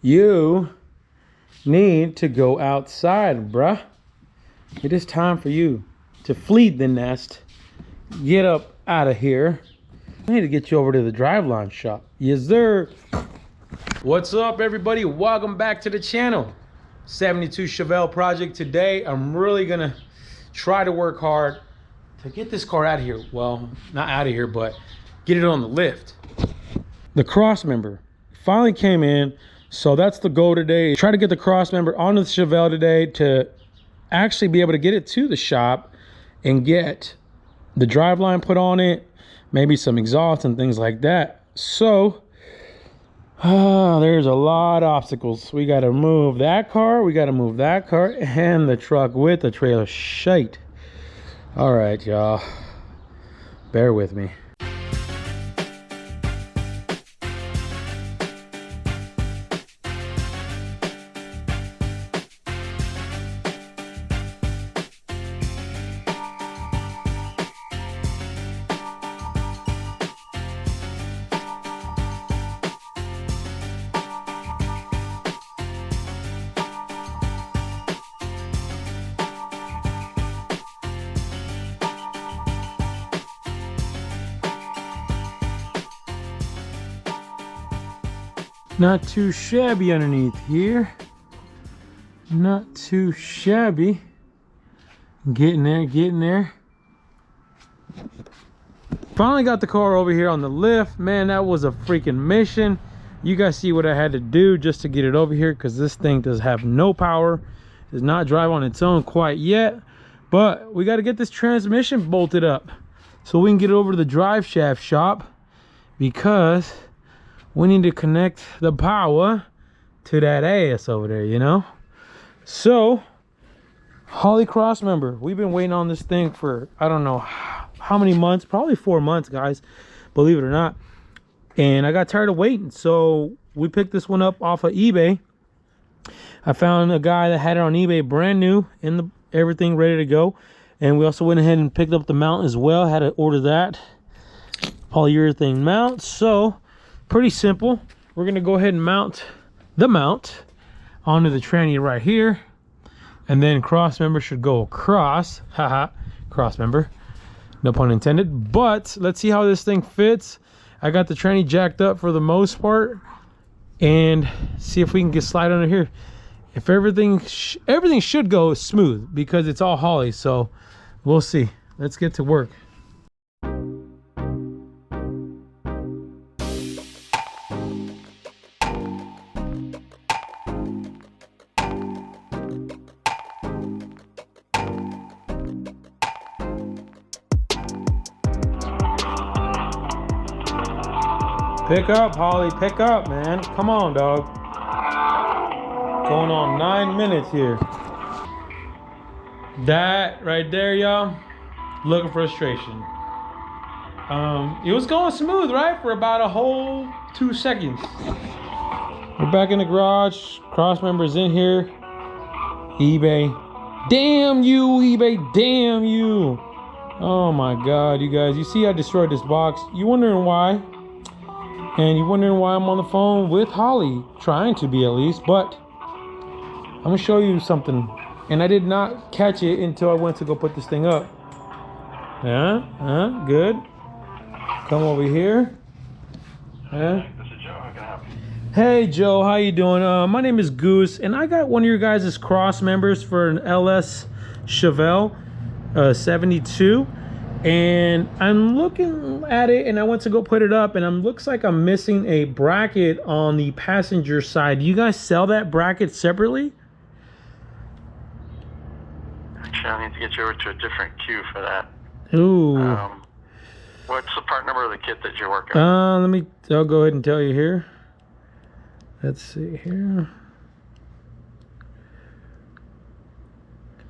You need to go outside, bruh. It is time for you to flee the nest. Get up out of here. I need to get you over to the driveline shop. Yes, sir. What's up, everybody? Welcome back to the channel. 72 Chevelle project. Today, I'm really gonna try to work hard to get this car out of here. Well, not out of here, but get it on the lift. The Crossmember finally came in. So that's the goal today. Try to get the Crossmember onto the Chevelle today to actually be able to get it to the shop and get the driveline put on it, maybe some exhaust and things like that. So there's a lot of obstacles. We got to move that car, we got to move that car, and the truck with the trailer. Shite. All right, y'all, bear with me. Not too shabby underneath here. Not too shabby. Getting there, getting there. Finally got the car over here on the lift. Man, that was a freaking mission. You guys see what I had to do just to get it over here, because this thing does have no power. Does not drive on its own quite yet. But we got to get this transmission bolted up so we can get it over to the drive shaft shop, because we need to connect the power to that ass over there, you know? So, Holley Crossmember. We've been waiting on this thing for, I don't know how many months. Probably 4 months, guys. Believe it or not. And I got tired of waiting. So, we picked this one up off of eBay. I found a guy that had it on eBay brand new. Everything ready to go. And we also went ahead and picked up the mount as well. Had to order that. Polyurethane mount. So, pretty simple. We're gonna go ahead and mount the mount onto the tranny right here, and then Crossmember should go across. Haha, Crossmember, no pun intended. But let's see how this thing fits. I got the tranny jacked up for the most part, and see if we can get slide under here. If everything should go smooth, because it's all Holley. So we'll see. Let's get to work. Pick up, Holley, pick up, man. Come on, dog. Going on 9 minutes here. That right there, y'all, look of frustration. It was going smooth, right? For about a whole 2 seconds. We're back in the garage. Crossmember's in here. eBay. Damn you, eBay, damn you. Oh my God, you guys. You see I destroyed this box. You wondering why? And you're wondering why I'm on the phone with Holley, trying to be at least, but I'm gonna show you something. And I did not catch it until I went to go put this thing up. Yeah, good. Come over here. Yeah. This is Joe. How can I help you? Hey Joe, how you doing? My name is Goose, and I got one of your guys' Crossmembers for an Ls Chevelle 72. And I'm looking at it, and I went to go put it up, and it looks like I'm missing a bracket on the passenger side. Do you guys sell that bracket separately? Actually, I need to get you over to a different queue for that. Ooh. What's the part number of the kit that you're working on? I'll go ahead and tell you here. Let's see here.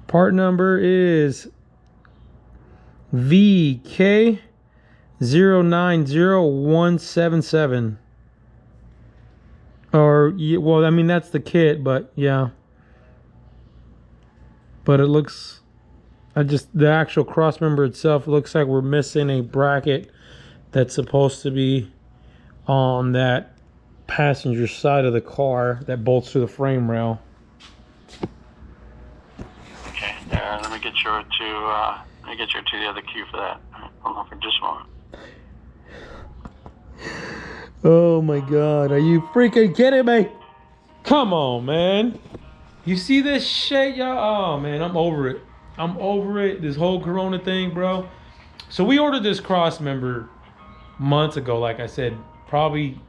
Part number is VK090177. Or, well, I mean, that's the kit, but yeah. But it looks, the actual Crossmember itself, looks like we're missing a bracket that's supposed to be on that passenger side of the car that bolts to the frame rail. Okay, let me get you to the other queue for that. Hold on for just a moment. Oh my God, are you freaking kidding me? Come on, man. You see this shit, y'all? Oh man, I'm over it. I'm over it. This whole Corona thing, bro. So we ordered this Crossmember months ago, like I said, probably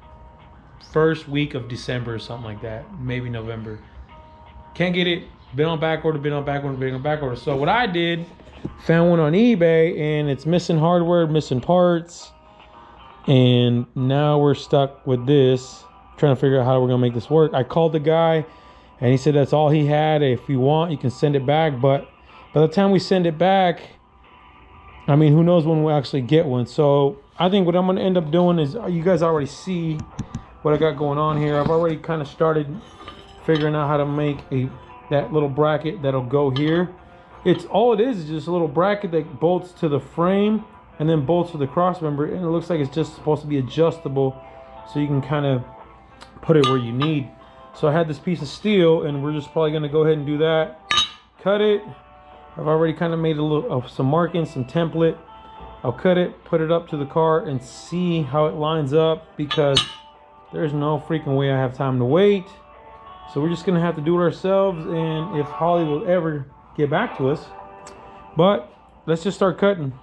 first week of December or something like that, maybe November. Can't get it. Been on back order, been on back order, been on back order. So what I did, found one on eBay, and it's missing hardware, missing parts, and now we're stuck with this, trying to figure out how we're gonna make this work. I called the guy, and he said that's all he had. If you want, you can send it back, but by the time we send it back, I mean, who knows when we'll actually get one. So I think what I'm gonna end up doing is, you guys already see what I got going on here. I've already kind of started figuring out how to make that little bracket that'll go here. It's all it is just a little bracket that bolts to the frame and then bolts to the Crossmember, and it looks like it's just supposed to be adjustable, so you can kind of put it where you need. So I had this piece of steel, and we're just probably gonna go ahead and do that. Cut it. I've already kind of made a little some markings, some template. I'll cut it, put it up to the car, and see how it lines up, because there's no freaking way I have time to wait. So we're just gonna have to do it ourselves, and if Holley will ever get back to us. But let's just start cutting.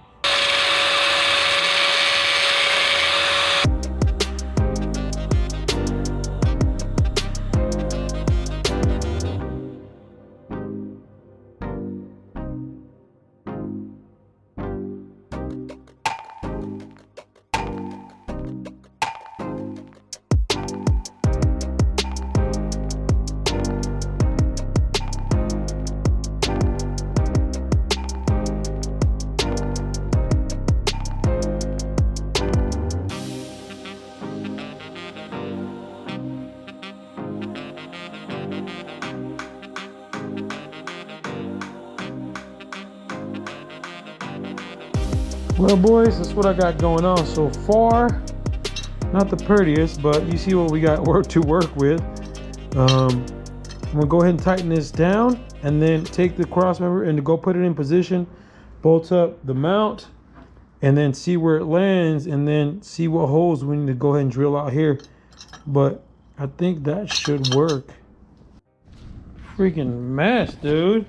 Well, boys, that's what I got going on so far. Not the prettiest, but you see what we got to work with. I'm gonna go ahead and tighten this down, and then take the Crossmember and go put it in position, bolt up the mount, and then see where it lands, and then see what holes we need to go ahead and drill out here. But I think that should work. Freaking mess, dude.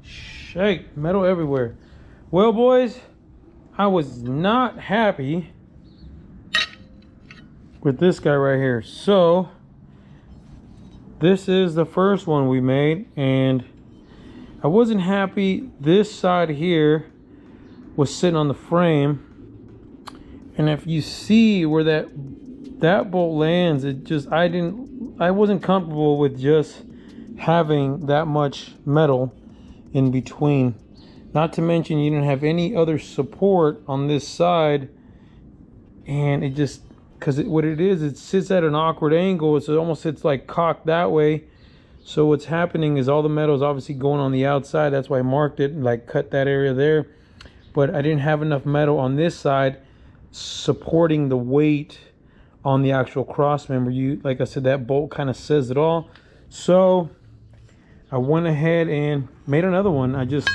Shake, metal everywhere. Well, boys, I was not happy with this guy right here. So this is the first one we made, and I wasn't happy. This side here was sitting on the frame, and if you see where that bolt lands, it just, I wasn't comfortable with just having that much metal in between. Not to mention, you didn't have any other support on this side, and it just, because what it is, it sits at an awkward angle. So it almost sits like cocked that way. So what's happening is all the metal is obviously going on the outside. That's why I marked it and like cut that area there. But I didn't have enough metal on this side supporting the weight on the actual Crossmember. Like I said, that bolt kind of says it all. So I went ahead and made another one. I just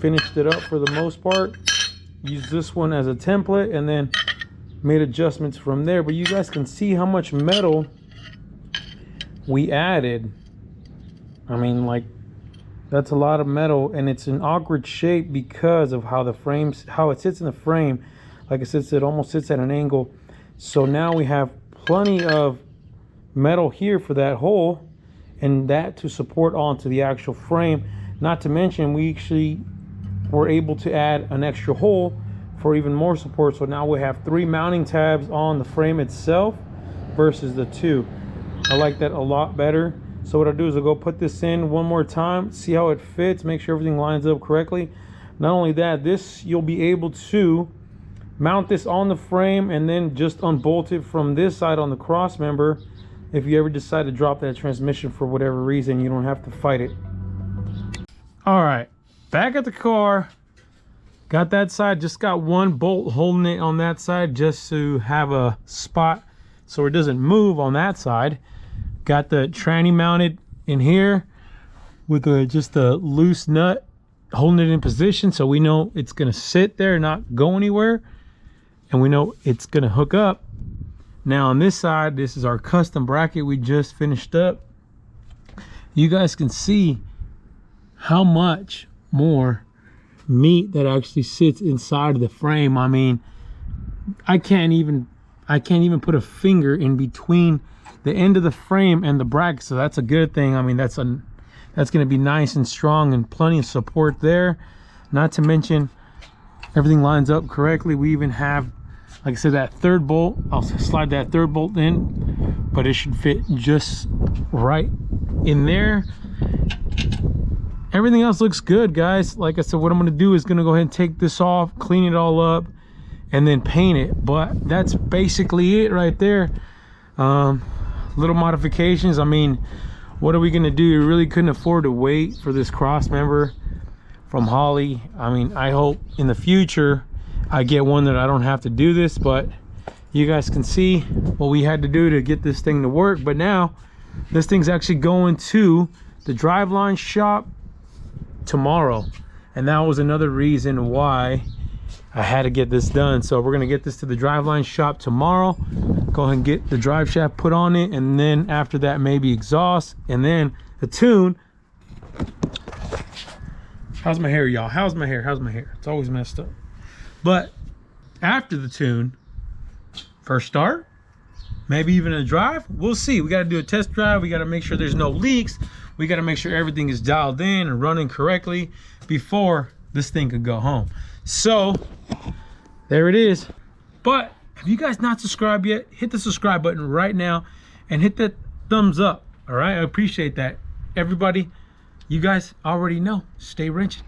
finished it up for the most part, used this one as a template, and then made adjustments from there. But you guys can see how much metal we added. I mean, like, that's a lot of metal, and it's an awkward shape because of how it sits in the frame. Like I said, it almost sits at an angle. So now we have plenty of metal here for that hole, and that to support onto the actual frame. Not to mention, we actually were able to add an extra hole for even more support. So now we have 3 mounting tabs on the frame itself versus the 2. I like that a lot better. So what I'll do is I'll go put this in one more time, see how it fits, make sure everything lines up correctly. Not only that, this, you'll be able to mount this on the frame and then just unbolt it from this side on the Crossmember. If you ever decide to drop that transmission for whatever reason, you don't have to fight it. All right, back at the car. Got that side, just got one bolt holding it on that side just to have a spot so it doesn't move on that side. Got the tranny mounted in here with just a loose nut holding it in position, so we know it's gonna sit there, not go anywhere, and we know it's gonna hook up. Now on this side, this is our custom bracket we just finished up. You guys can see how much more meat that actually sits inside of the frame. I mean, I can't even put a finger in between the end of the frame and the bracket, so that's a good thing. I mean, that's going to be nice and strong and plenty of support there. Not to mention everything lines up correctly. We even have, like I said, that third bolt. I'll slide that third bolt in, but it should fit just right in there. Everything else looks good, guys. Like I said, what I'm going to do is going to go ahead and take this off, clean it all up, and then paint it. But that's basically it right there. Little modifications. I mean, what are we going to do? You really couldn't afford to wait for this Crossmember from Holley. I mean, I hope in the future I get one that I don't have to do this, but you guys can see what we had to do to get this thing to work. But now this thing's actually going to the driveline shop tomorrow, and that was another reason why I had to get this done. So we're going to get this to the driveline shop tomorrow, go ahead and get the drive shaft put on it, and then after that maybe exhaust, and then the tune. How's my hair, y'all? How's my hair? It's always messed up. But after the tune, first start, maybe even a drive, we'll see. We got to do a test drive. We got to make sure there's no leaks. We got to make sure everything is dialed in and running correctly before this thing could go home. So there it is. But if you guys not subscribed yet, hit the subscribe button right now and hit that thumbs up. All right, I appreciate that. Everybody, you guys already know, stay wrenching.